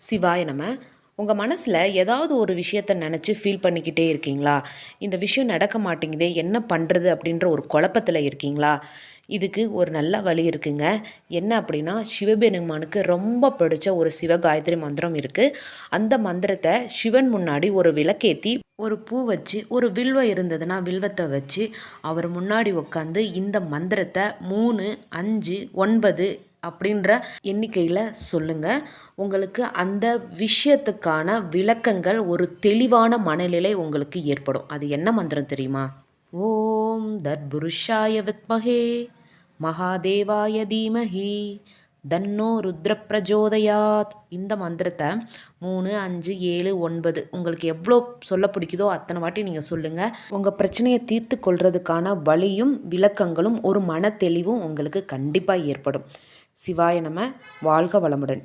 சிவாய நம. உங்கள் மனசில் ஏதாவது ஒரு விஷயத்த நினச்சி ஃபீல் பண்ணிக்கிட்டே இருக்கீங்களா? இந்த விஷயம் நடக்க மாட்டேங்குதே, என்ன பண்ணுறது அப்படின்ற ஒரு குழப்பத்தில் இருக்கீங்களா? இதுக்கு ஒரு நல்ல வழி இருக்குங்க. என்ன அப்படின்னா, சிவபெருமானுக்கு ரொம்ப பிடிச்ச ஒரு சிவகாயத்ரி மந்திரம் இருக்குது. அந்த மந்திரத்தை சிவன் முன்னாடி ஒரு விளக்கேற்றி, ஒரு பூ வச்சு, ஒரு வில்வம் இருந்ததுன்னா வில்வத்தை வச்சு, அவர் முன்னாடி உட்காந்து இந்த மந்திரத்தை 3, 5, 9 அப்படின்ற எண்ணிக்கையில் சொல்லுங்கள். உங்களுக்கு அந்த விஷயத்துக்கான விளக்கங்கள், ஒரு தெளிவான மனநிலை உங்களுக்கு ஏற்படும். அது என்ன மந்திரம் தெரியுமா? ஓம் தத்புருஷாய வித்மஹே மகாதேவாய தீமஹி தன்னோ ருத்ர பிரஜோதயாத். இந்த மந்திரத்தை 3, 5, 7, 9 உங்களுக்கு எவ்வளோ சொல்ல பிடிக்குதோ அத்தனை வாட்டி நீங்கள் சொல்லுங்கள். உங்கள் பிரச்சனையை தீர்த்து கொள்றதுக்கான வழியும் விளக்கங்களும் ஒரு மன தெளிவும் உங்களுக்கு கண்டிப்பாக ஏற்படும். சிவாய நம. வாழ்க வளமுடன்.